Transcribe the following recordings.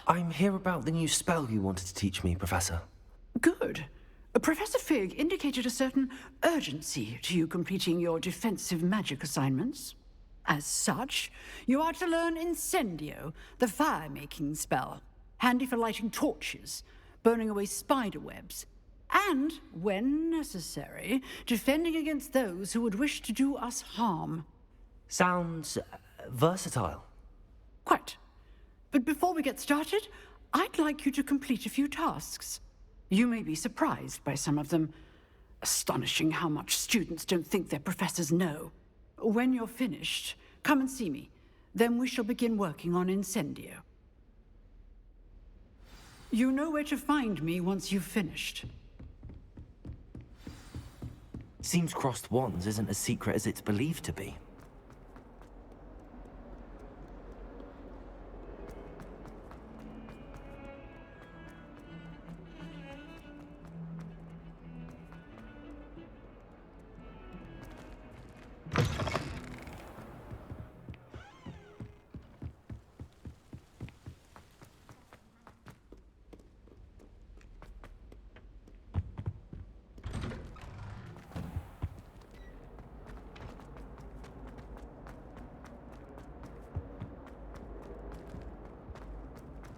I'm here about the new spell you wanted to teach me, Professor. Good. Professor Fig indicated a certain urgency to you completing your defensive magic assignments. As such, you are to learn Incendio, the fire-making spell, handy for lighting torches, burning away spider webs, and, when necessary, defending against those who would wish to do us harm. Sounds versatile. Quite. But before we get started, I'd like you to complete a few tasks. You may be surprised by some of them. Astonishing how much students don't think their professors know. When you're finished, come and see me. Then we shall begin working on Incendio. You know where to find me once you've finished. Seems crossed wands isn't as secret as it's believed to be.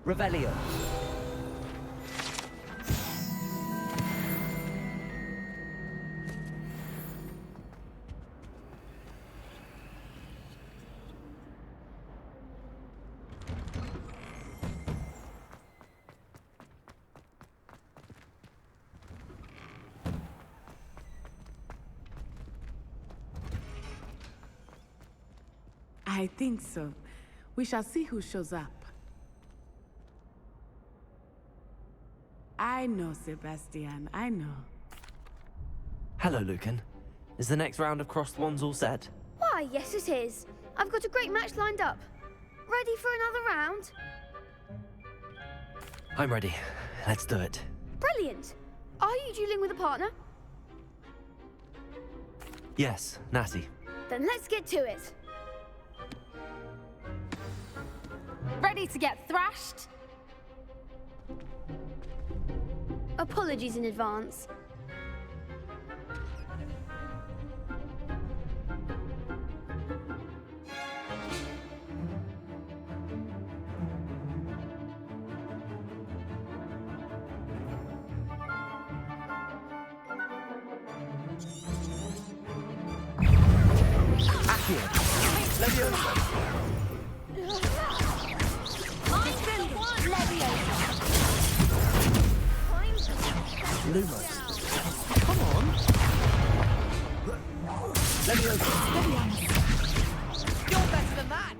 Revelio. I think so. We shall see who shows up. I know, Sebastian, I know. Hello, Lucan. Is the next round of crossed wands all set? Why, yes it is. I've got a great match lined up. Ready for another round? I'm ready. Let's do it. Brilliant. Are you dueling with a partner? Yes, Natty. Then let's get to it. Ready to get thrashed? Apologies in advance. Come on. You're better than that!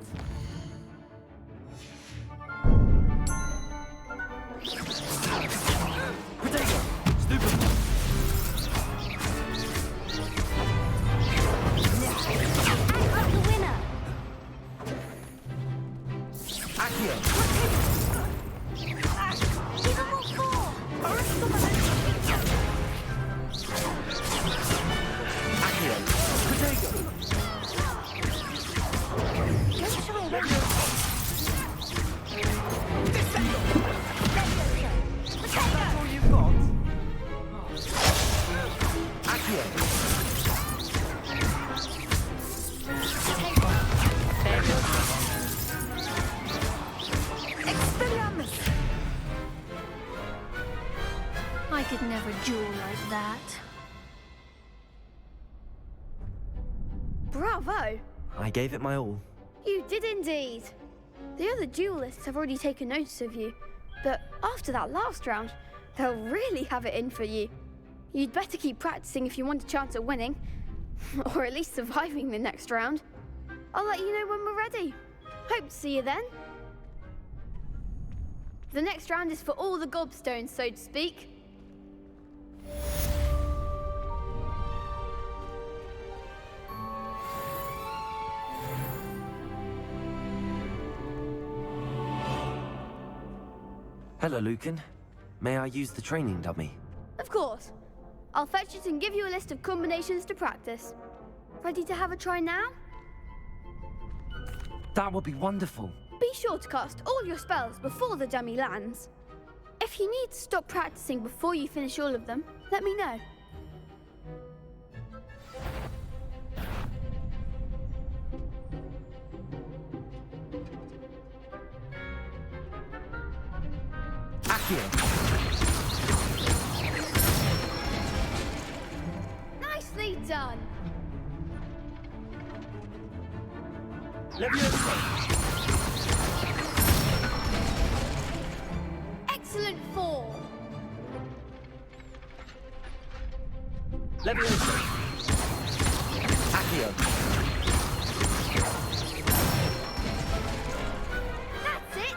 Potato. Stupid. I'm the winner. Accio. Even more four. Accio. Potato. That's all you've got? Accio. I could never duel like that. Bravo! I gave it my all. You did indeed. The other duelists have already taken notice of you, but after that last round, they'll really have it in for you. You'd better keep practicing if you want a chance at winning, or at least surviving the next round. I'll let you know when we're ready. Hope to see you then. The next round is for all the gobstones, so to speak. Hello, Lucan. May I use the training dummy? Of course. I'll fetch it and give you a list of combinations to practice. Ready to have a try now? That would be wonderful. Be sure to cast all your spells before the dummy lands. If you need to stop practicing before you finish all of them, let me know. Nicely done. Excellent form. That's it.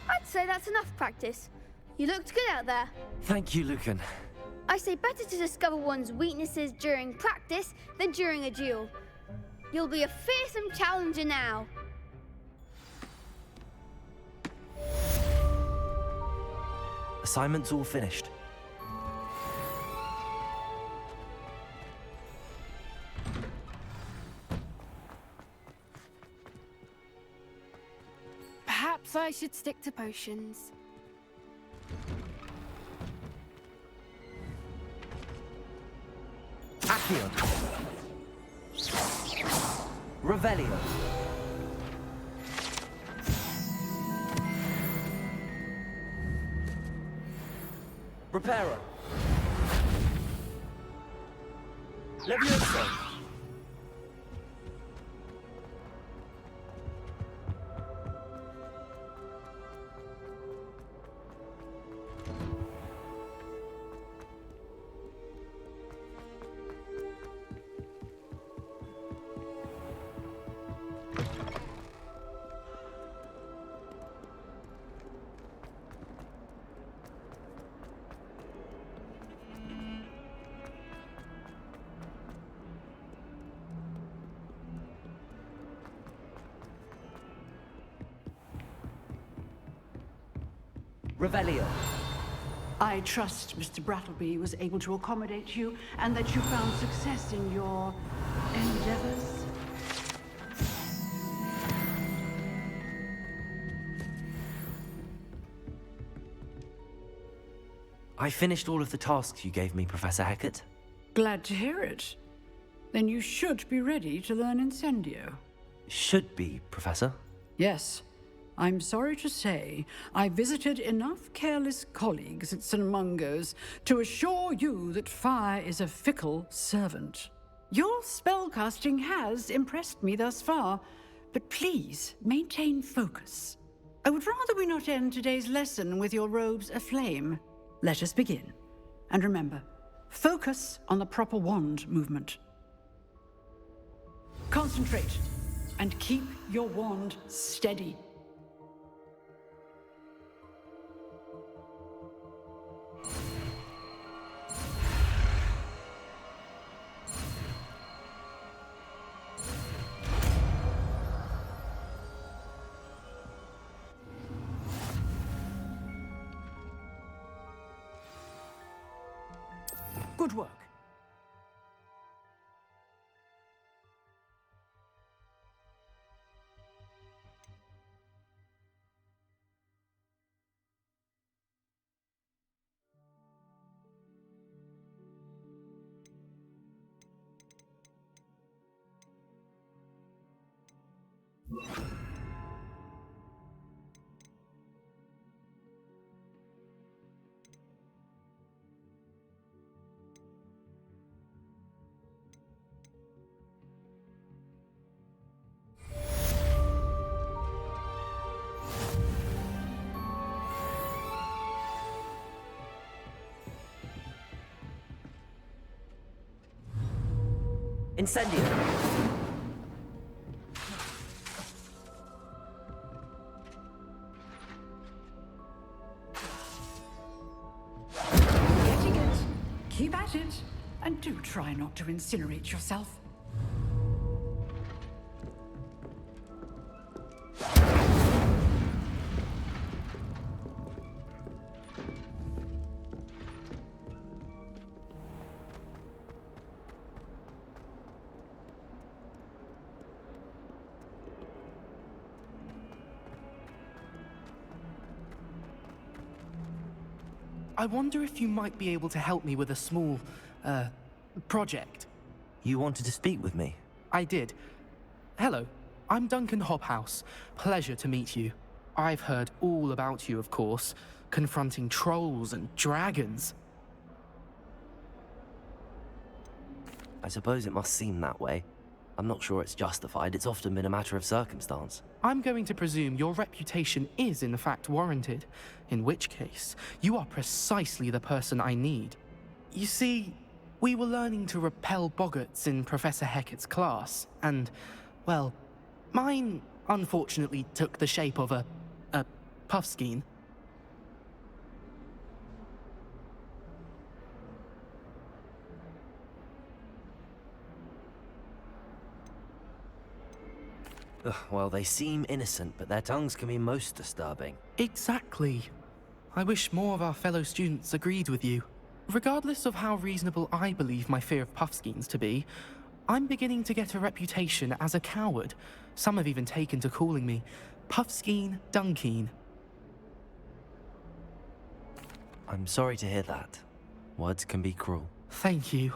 I'd say that's enough practice. You looked good out there. Thank you, Lucan. I say better to discover one's weaknesses during practice than during a duel. You'll be a fearsome challenger now. Assignment's all finished. Perhaps I should stick to potions. Accio. Revelio. Reparo. Levioso. Revelio. I trust Mr. Brattleby was able to accommodate you and that you found success in your endeavors. I finished all of the tasks you gave me, Professor Hecat. Glad to hear it. Then you should be ready to learn Incendio. Should be, Professor. Yes. I'm sorry to say, I visited enough careless colleagues at St. Mungo's to assure you that fire is a fickle servant. Your spellcasting has impressed me thus far, but please maintain focus. I would rather we not end today's lesson with your robes aflame. Let us begin. And remember, focus on the proper wand movement. Concentrate and keep your wand steady. Good work. Incendio. Getting it. Keep at it. And do try not to incinerate yourself. I wonder if you might be able to help me with a small, project. You wanted to speak with me? I did. Hello, I'm Duncan Hobhouse. Pleasure to meet you. I've heard all about you, of course, confronting trolls and dragons. I suppose it must seem that way. I'm not sure it's justified. It's often been a matter of circumstance. I'm going to presume your reputation is in fact warranted, in which case, you are precisely the person I need. You see, we were learning to repel boggarts in Professor Hecat's class, and, well, mine unfortunately took the shape of a puffskein. Ugh, well, they seem innocent, but their tongues can be most disturbing. Exactly. I wish more of our fellow students agreed with you. Regardless of how reasonable I believe my fear of puffskeins to be, I'm beginning to get a reputation as a coward. Some have even taken to calling me Puffskeen Dunkeen. I'm sorry to hear that. Words can be cruel. Thank you.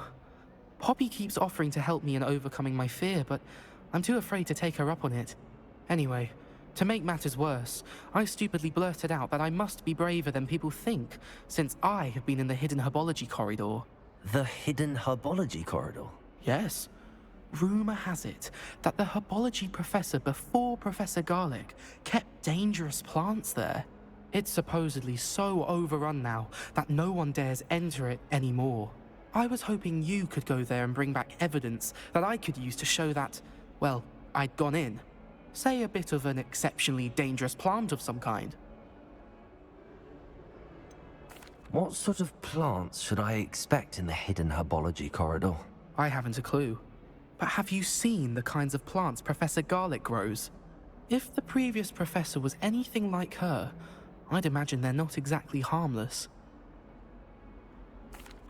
Poppy keeps offering to help me in overcoming my fear, but I'm too afraid to take her up on it. Anyway, to make matters worse, I stupidly blurted out that I must be braver than people think, since I have been in the hidden herbology corridor. The hidden herbology corridor? Yes. Rumor has it that the herbology professor before Professor Garlic kept dangerous plants there. It's supposedly so overrun now that no one dares enter it anymore. I was hoping you could go there and bring back evidence that I could use to show that, well, I'd gone in. Say a bit of an exceptionally dangerous plant of some kind. What sort of plants should I expect in the hidden herbology corridor? I haven't a clue. But have you seen the kinds of plants Professor Garlic grows? If the previous professor was anything like her, I'd imagine they're not exactly harmless.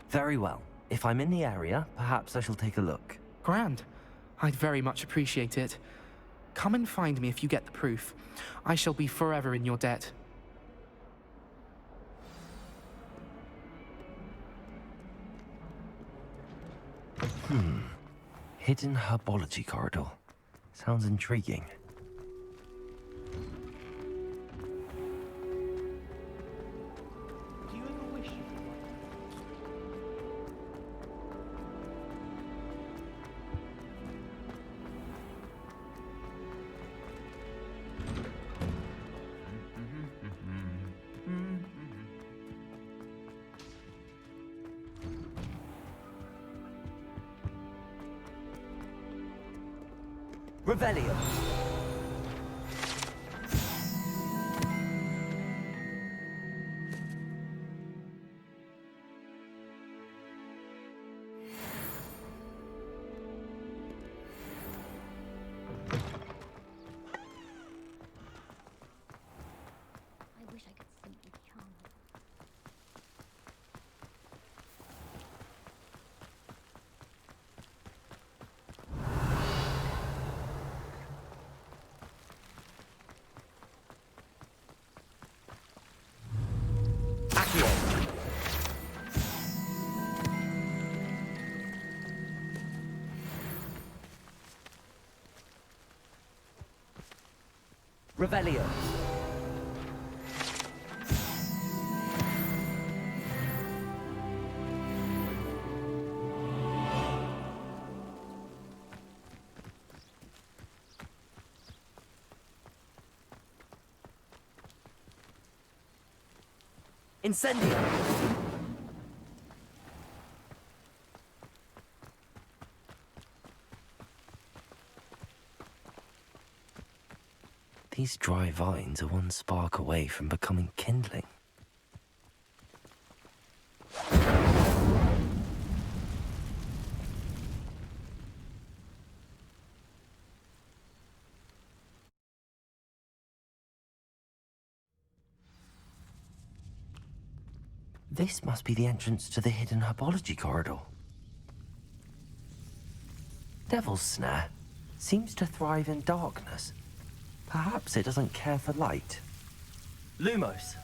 Very well. If I'm in the area, perhaps I shall take a look. Grand. I'd very much appreciate it. Come and find me if you get the proof. I shall be forever in your debt. Hidden herbology corridor. Sounds intriguing. Do you ever wish you could Revelio. I wish I could simply come. Revelio. Incendio. These dry vines are one spark away from becoming kindling. This must be the entrance to the hidden herbology corridor. Devil's Snare seems to thrive in darkness. Perhaps it doesn't care for light. Lumos.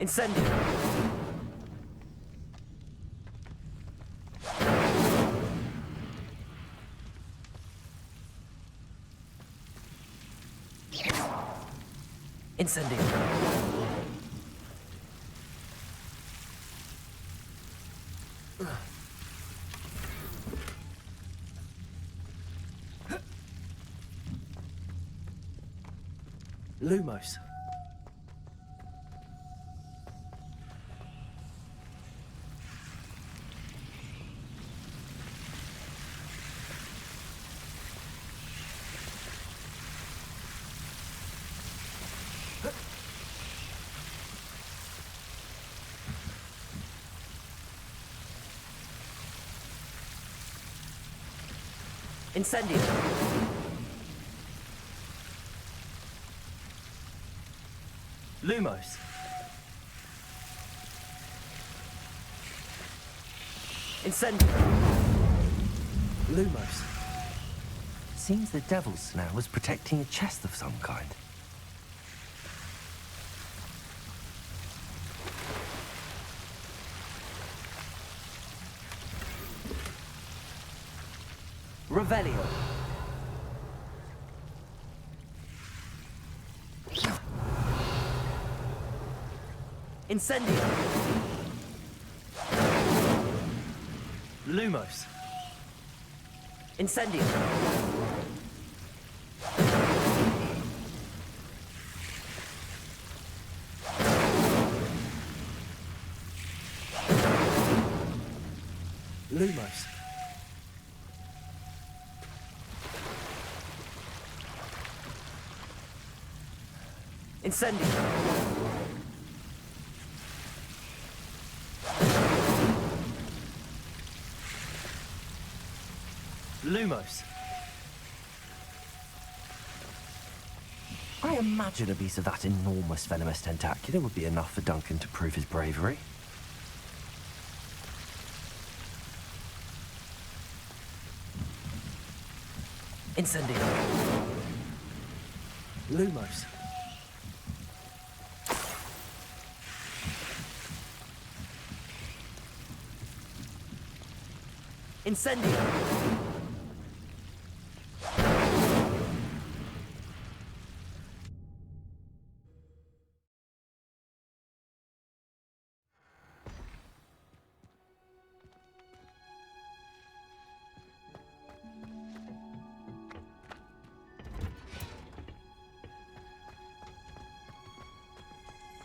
Incendio! Incendio! Lumos. Incendio! Lumos. Incendio! Lumos. Seems the Devil's Snare was protecting a chest of some kind. Revelio. Incendio. Lumos. Incendio. Lumos. Incendio. Lumos. I imagine a piece of that enormous venomous tentacular would be enough for Duncan to prove his bravery. Incendio. Lumos. Incendio.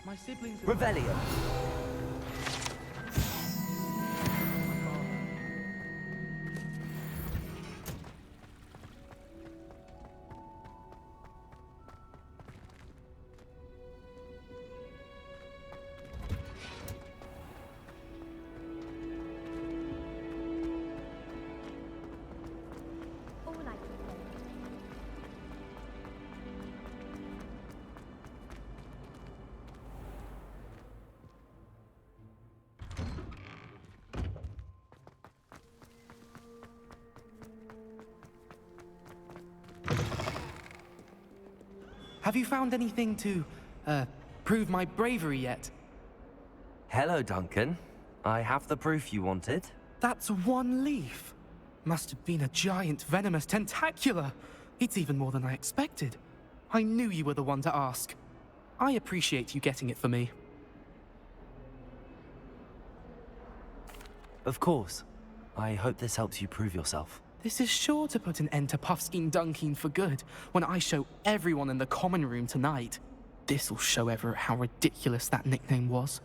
My siblings... Revelio. Have you found anything to, prove my bravery yet? Hello, Duncan. I have the proof you wanted. That's one leaf. Must have been a giant venomous tentacula. It's even more than I expected. I knew you were the one to ask. I appreciate you getting it for me. Of course. I hope this helps you prove yourself. This is sure to put an end to Puffskein Dunkeen for good when I show everyone in the common room tonight. This'll show Everett how ridiculous that nickname was.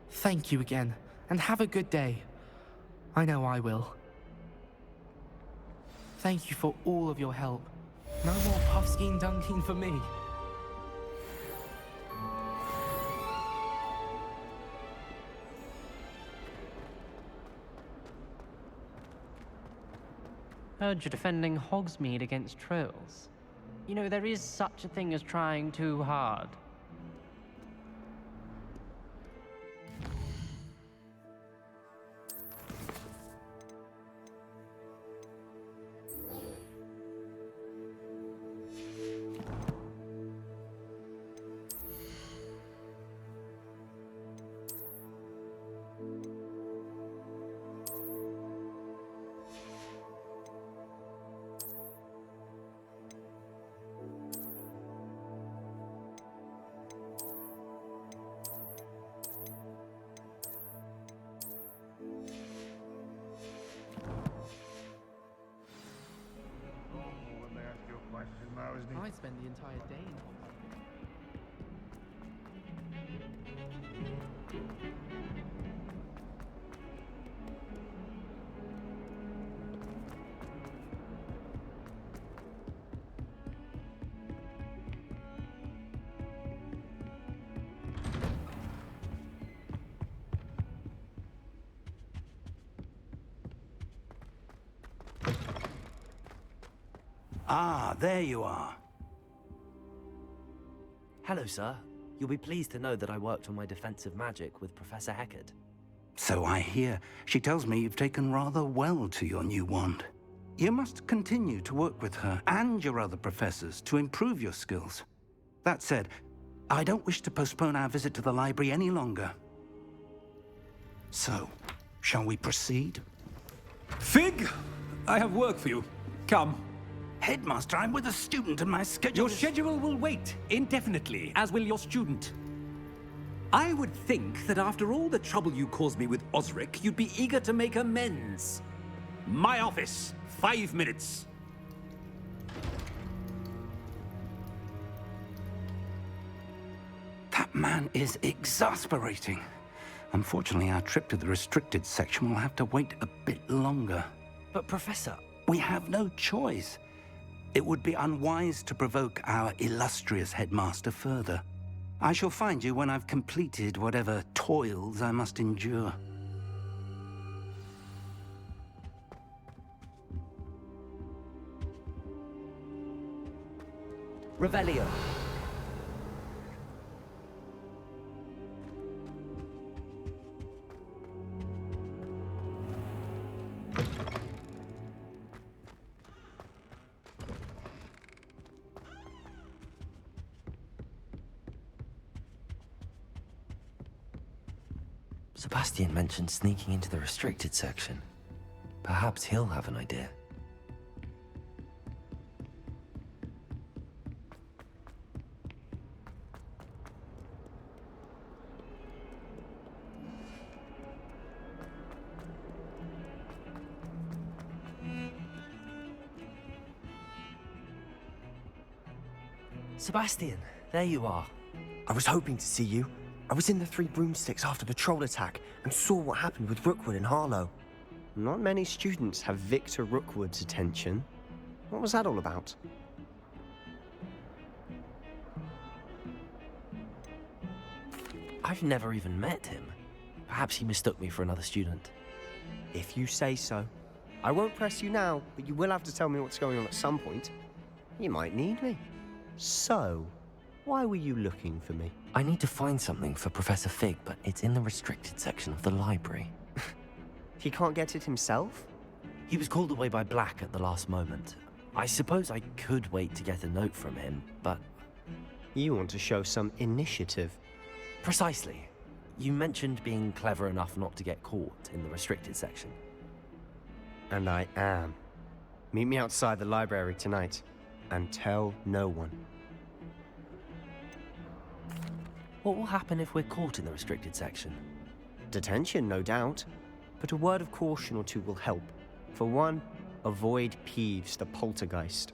Thank you again, and have a good day. I know I will. Thank you for all of your help. No more Puffskein Dunkeen for me. Heard you're defending Hogsmeade against trolls. You know, there is such a thing as trying too hard. might spend the entire day in Hogwarts. Ah, there you are. Hello, sir. You'll be pleased to know that I worked on my defensive magic with Professor Heckard. So I hear. She tells me you've taken rather well to your new wand. You must continue to work with her and your other professors to improve your skills. That said, I don't wish to postpone our visit to the library any longer. So, shall we proceed? Fig! I have work for you. Come. Headmaster, I'm with a student and my schedule Your schedule will wait indefinitely, as will your student. I would think that after all the trouble you caused me with Osric, you'd be eager to make amends. My office, 5 minutes. That man is exasperating. Unfortunately, our trip to the restricted section will have to wait a bit longer. But, Professor... We have no choice. It would be unwise to provoke our illustrious headmaster further. I shall find you when I've completed whatever toils I must endure. Revelio. Sebastian mentioned sneaking into the restricted section. Perhaps he'll have an idea. Sebastian, there you are. I was hoping to see you. I was in the Three Broomsticks after the troll attack and saw what happened with Rookwood and Harlow. Not many students have Victor Rookwood's attention. What was that all about? I've never even met him. Perhaps he mistook me for another student. If you say so. I won't press you now, but you will have to tell me what's going on at some point. You might need me. So, why were you looking for me? I need to find something for Professor Fig, but it's in the restricted section of the library. He can't get it himself? He was called away by Black at the last moment. I suppose I could wait to get a note from him, but... You want to show some initiative. Precisely. You mentioned being clever enough not to get caught in the restricted section. And I am. Meet me outside the library tonight, and tell no one. What will happen if we're caught in the restricted section? Detention, no doubt. But a word of caution or two will help. For one, avoid Peeves, the poltergeist.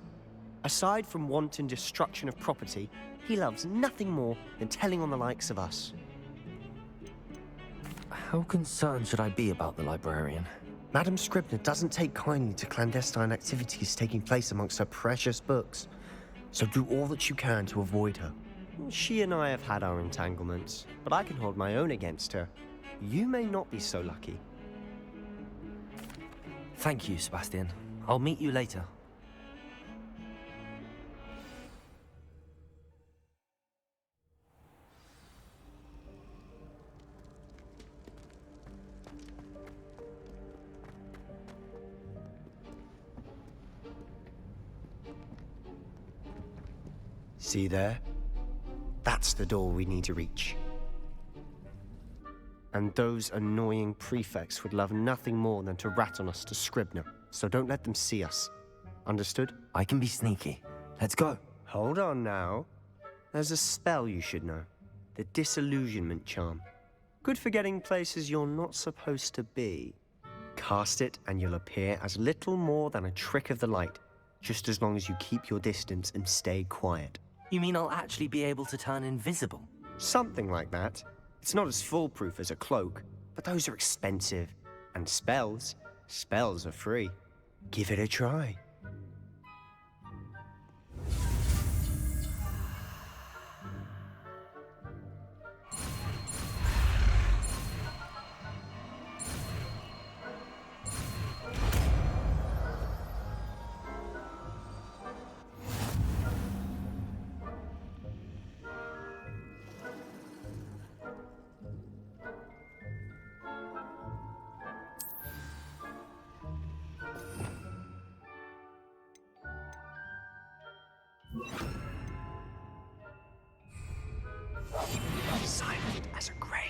Aside from wanton destruction of property, he loves nothing more than telling on the likes of us. How concerned should I be about the librarian? Madam Scribner doesn't take kindly to clandestine activities taking place amongst her precious books, so do all that you can to avoid her. She and I have had our entanglements, but I can hold my own against her. You may not be so lucky. Thank you, Sebastian. I'll meet you later. See there? That's the door we need to reach. And those annoying prefects would love nothing more than to rat on us to Scribner, so don't let them see us. Understood? I can be sneaky. Let's go. Hold on now. There's a spell you should know. The Disillusionment Charm. Good for getting places you're not supposed to be. Cast it and you'll appear as little more than a trick of the light. just as long as you keep your distance and stay quiet. You mean I'll actually be able to turn invisible? Something like that. It's not as foolproof as a cloak, but those are expensive. And spells are free. Give it a try. Silent as a grave.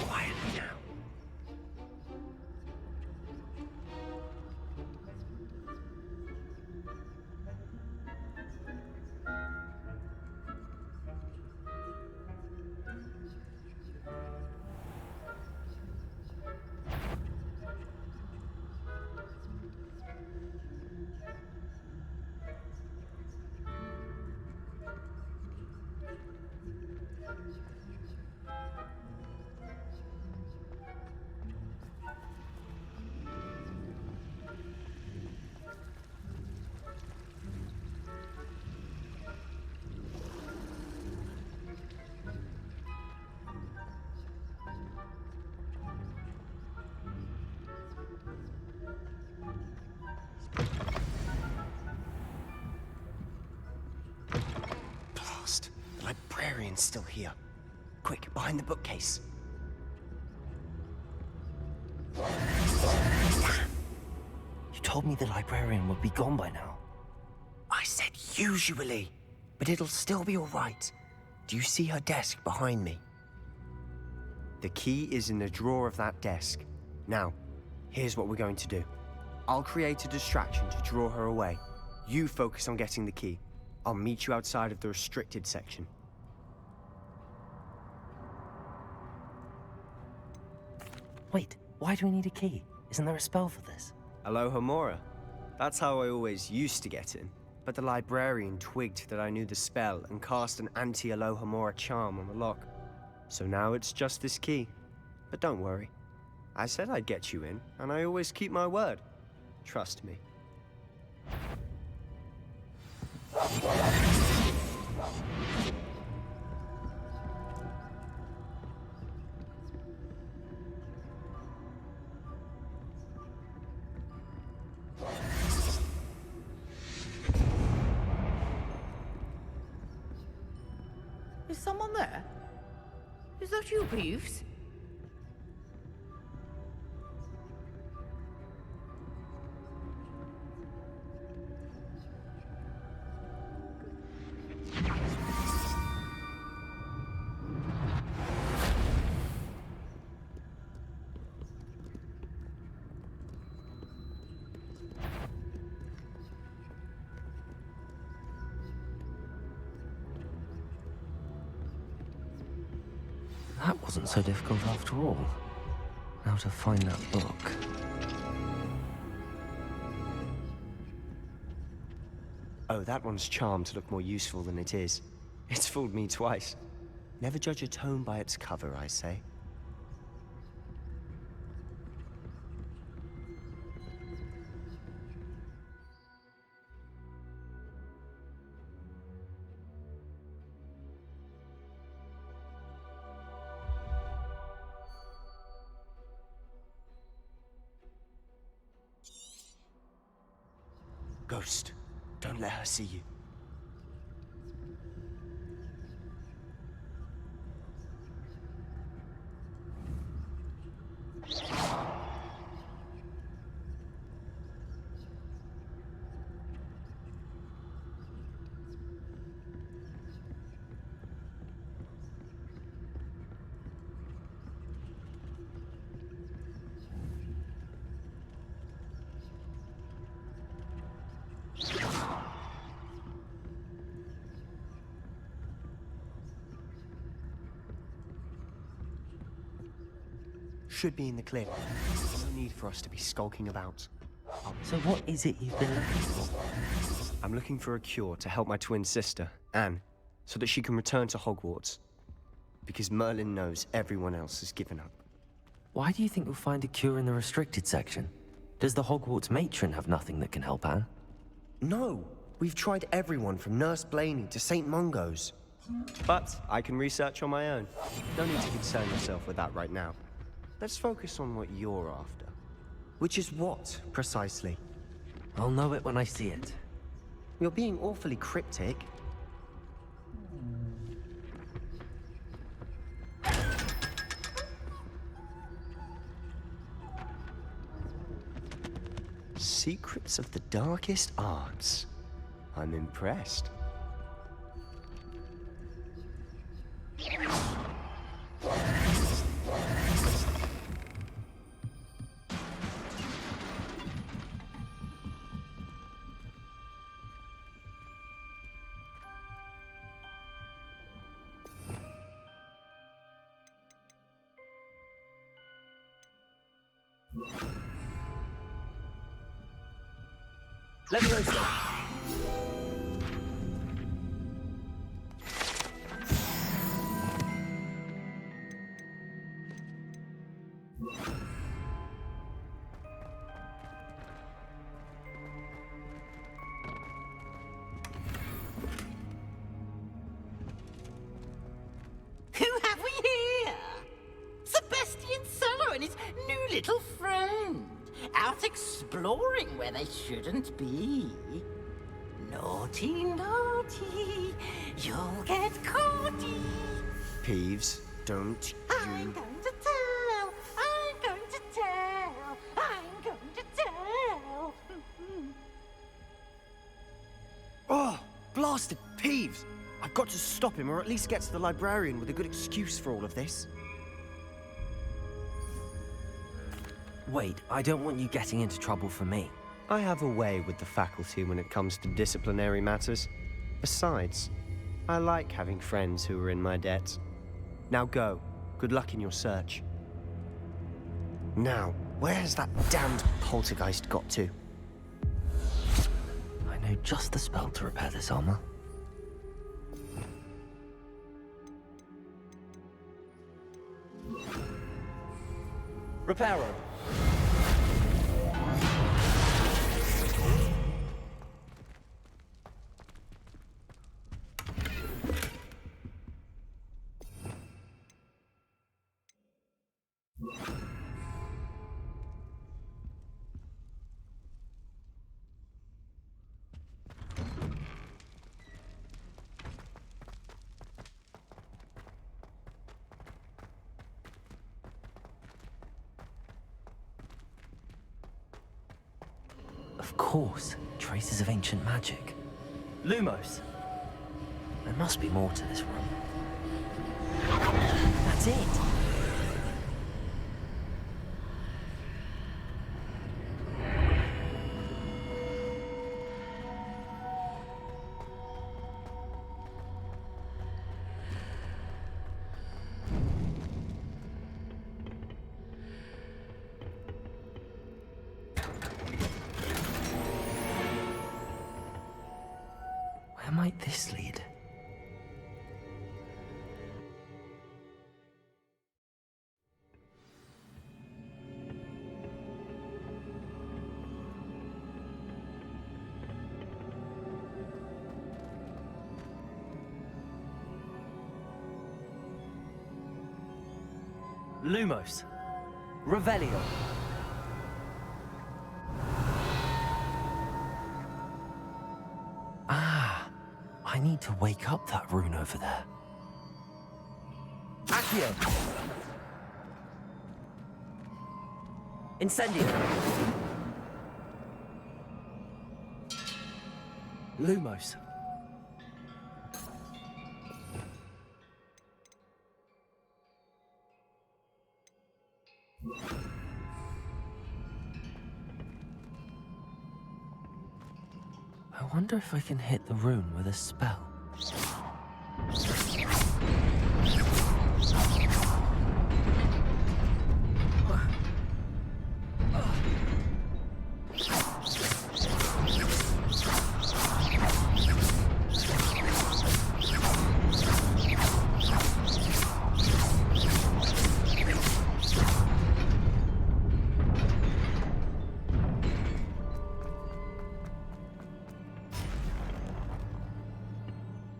Quietly now. Blast. The librarian's still here. Quick, behind the bookcase. You told me the librarian would be gone by now. I said usually, but it'll still be all right. Do you see her desk behind me? The key is in the drawer of that desk. Now, here's what we're going to do. I'll create a distraction to draw her away. You focus on getting the key. I'll meet you outside of the restricted section. Wait, why do we need a key? Isn't there a spell for this? Alohomora. That's how I always used to get in. But the librarian twigged that I knew the spell and cast an anti-Alohomora charm on the lock. So now it's just this key. But don't worry. I said I'd get you in, and I always keep my word. Trust me. Is someone there? Is that you, Peeves? That wasn't so difficult after all. Now to find that book. Oh, that one's charmed to look more useful than it is. It's fooled me twice. Never judge a tome by its cover, I say. Ghost, don't let her see you. Should be in the clear. There's no need for us to be skulking about. So what is it you've been looking for? I'm looking for a cure to help my twin sister, Anne, so that she can return to Hogwarts. Because Merlin knows everyone else has given up. Why do you think you'll find a cure in the restricted section? Does the Hogwarts matron have nothing that can help Anne? No, we've tried everyone from Nurse Blaney to St. Mungo's. But I can research on my own. No need to concern yourself with that right now. Let's focus on what you're after. Which is what, precisely? I'll know it when I see it. You're being awfully cryptic. Secrets of the darkest arts. I'm impressed. Leviosa! Who have we here? Sebastian Solo and his new little friend. Out exploring where they shouldn't be. Naughty, naughty, you'll get caughty. Peeves, don't I'm going to tell, I'm going to tell, I'm going to tell. Oh, blasted Peeves! I've got to stop him, or at least get to the librarian with a good excuse for all of this. Wait, I don't want you getting into trouble for me. I have a way with the faculty when it comes to disciplinary matters. Besides, I like having friends who are in my debt. Now go. Good luck in your search. Now, where has that damned poltergeist got to? I know just the spell to repair this armor. Reparo. Of course, traces of ancient magic. Lumos. There must be more to this room. That's it! this lead? Lumos. Revelio. Ah, I need to wake up that rune over there. Accio. Incendio. Lumos. I wonder if I can hit the rune with a spell.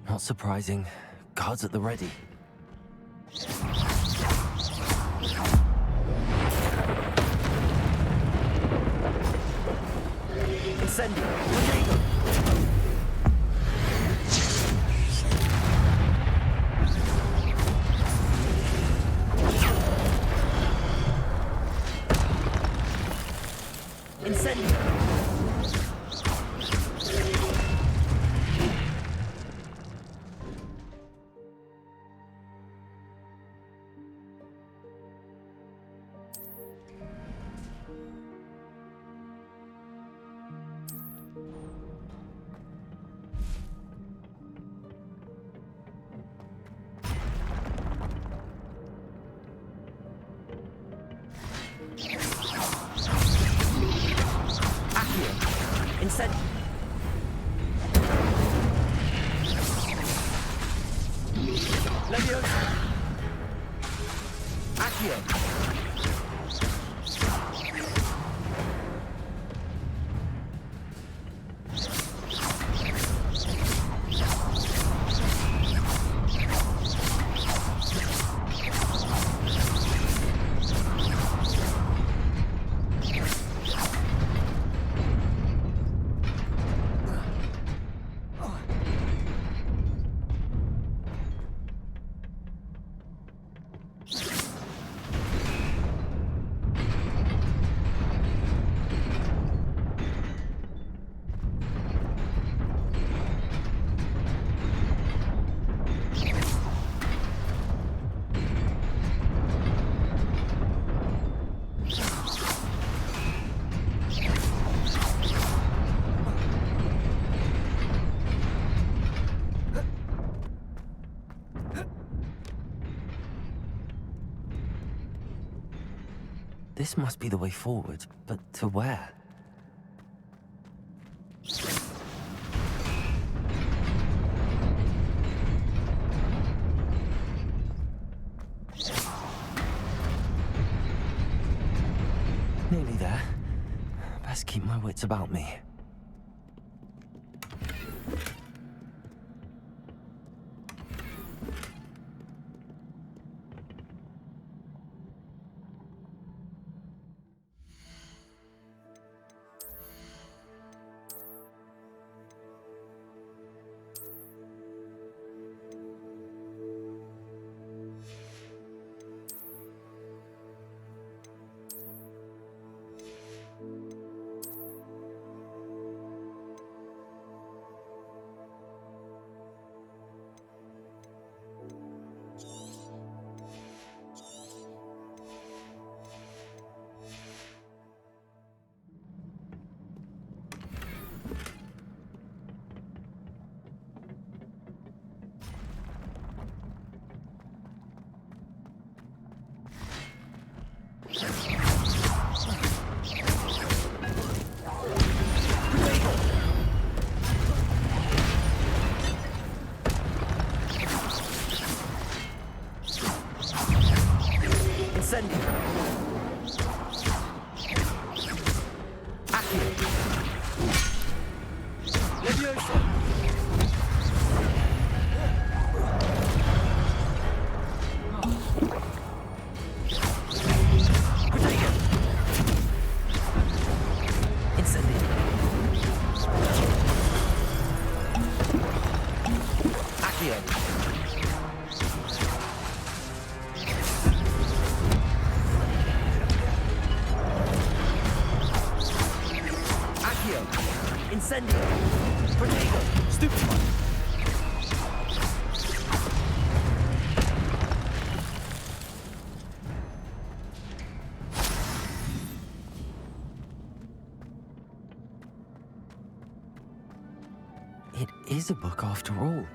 Not surprising. Guards at the ready. Incendio! Rodrigo! Incendio! Incendio! Leviosa! Accio! This must be the way forward, but to where? Nearly there. Best keep my wits about me. Incendio! Protego! Stupid one. It is a book after all.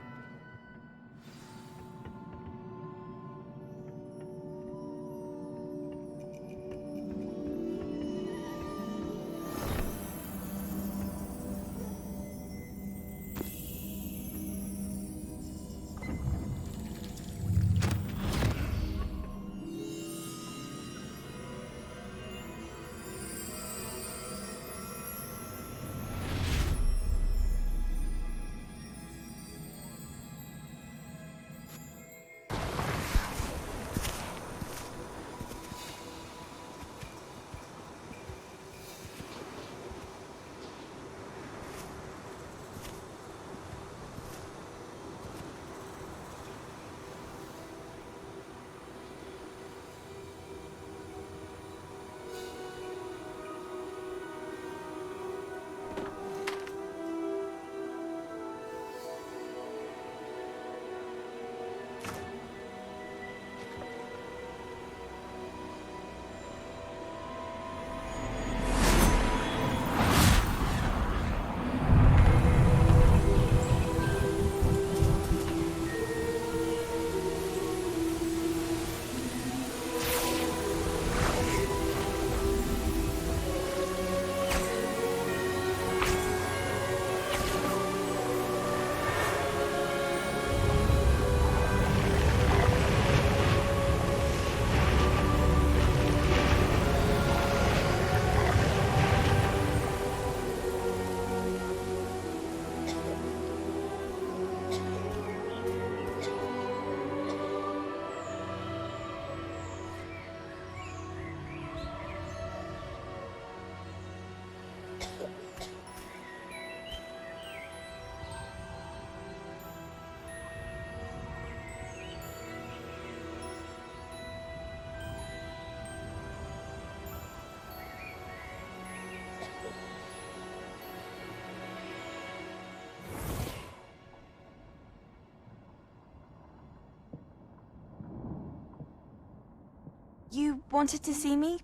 You wanted to see me?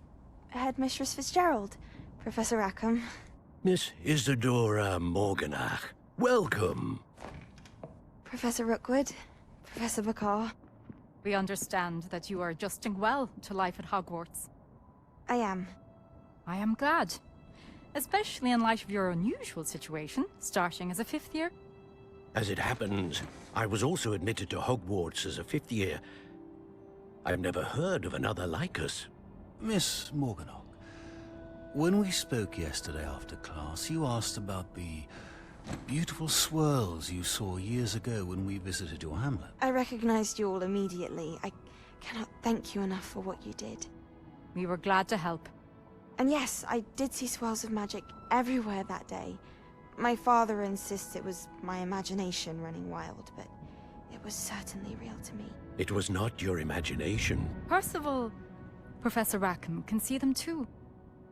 Headmistress Fitzgerald, Professor Rackham. Miss Isadora Morganach, welcome. Professor Rookwood, Professor Bakar. We understand that you are adjusting well to life at Hogwarts. I am. I am glad. Especially in light of your unusual situation, starting as a 5th year. As it happens, I was also admitted to Hogwarts as a 5th year. I've never heard of another like us. Miss Morganach, when we spoke yesterday after class, you asked about the beautiful swirls you saw years ago when we visited your hamlet. I recognized you all immediately. I cannot thank you enough for what you did. We were glad to help. And yes, I did see swirls of magic everywhere that day. My father insists it was my imagination running wild, but it was certainly real to me. It was not your imagination. Percival, Professor Rackham can see them too.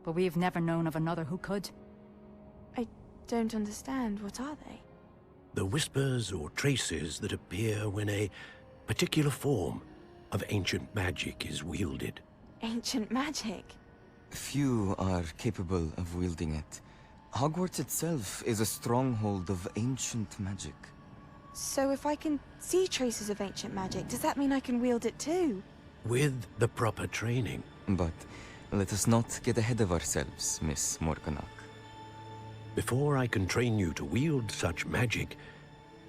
But we've never known of another who could. I don't understand. What are they? The whispers or traces that appear when a particular form of ancient magic is wielded. Ancient magic? Few are capable of wielding it. Hogwarts itself is a stronghold of ancient magic. So if I can see traces of ancient magic, does that mean I can wield it too? With the proper training. But let us not get ahead of ourselves, Miss Morganach. Before I can train you to wield such magic,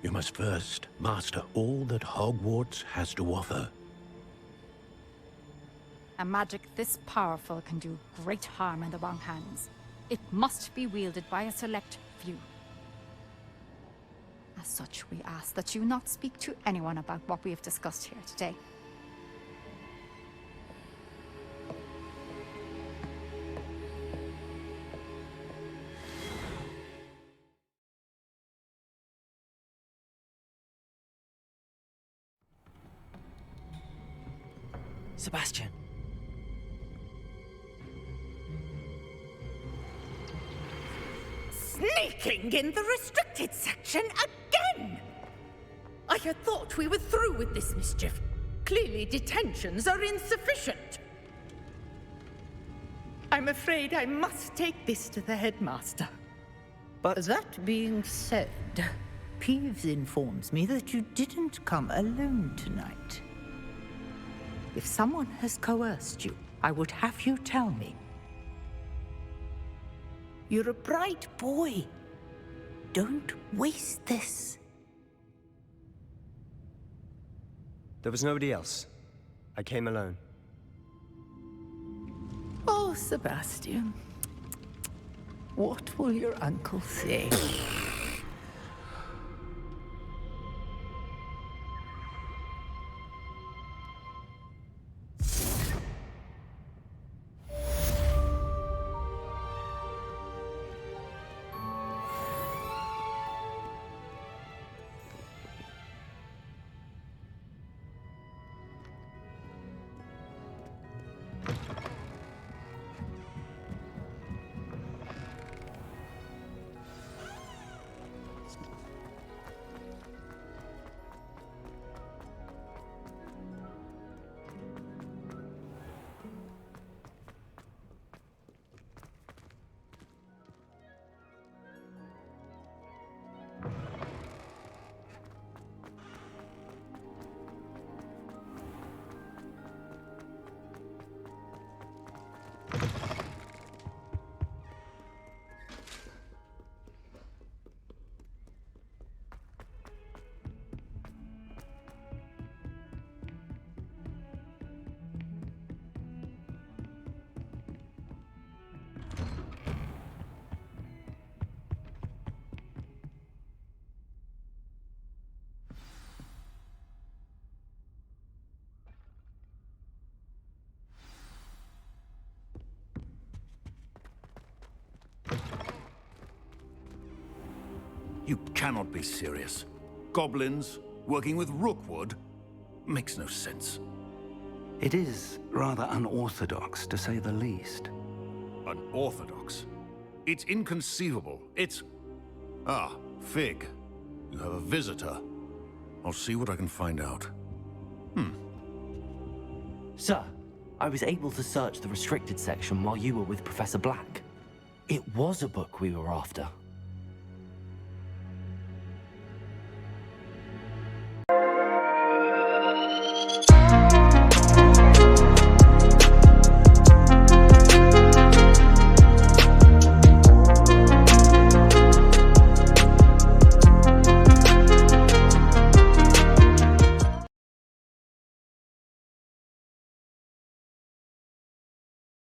you must first master all that Hogwarts has to offer. A magic this powerful can do great harm in the wrong hands. It must be wielded by a select few. As such, we ask that you not speak to anyone about what we have discussed here today. Sebastian. Sneaking in the restricted section again! I had thought we were through with this mischief. Clearly detentions are insufficient. I'm afraid I must take this to the headmaster. But that being said, Peeves informs me that you didn't come alone tonight. If someone has coerced you, I would have you tell me. You're a bright boy. Don't waste this. There was nobody else. I came alone. Oh, Sebastian. What will your uncle say? You cannot be serious. Goblins working with Rookwood? Makes no sense. It is rather unorthodox, to say the least. Unorthodox? It's inconceivable. It's... Ah, Fig. You have a visitor. I'll see what I can find out. Sir, I was able to search the restricted section while you were with Professor Black. It was a book we were after.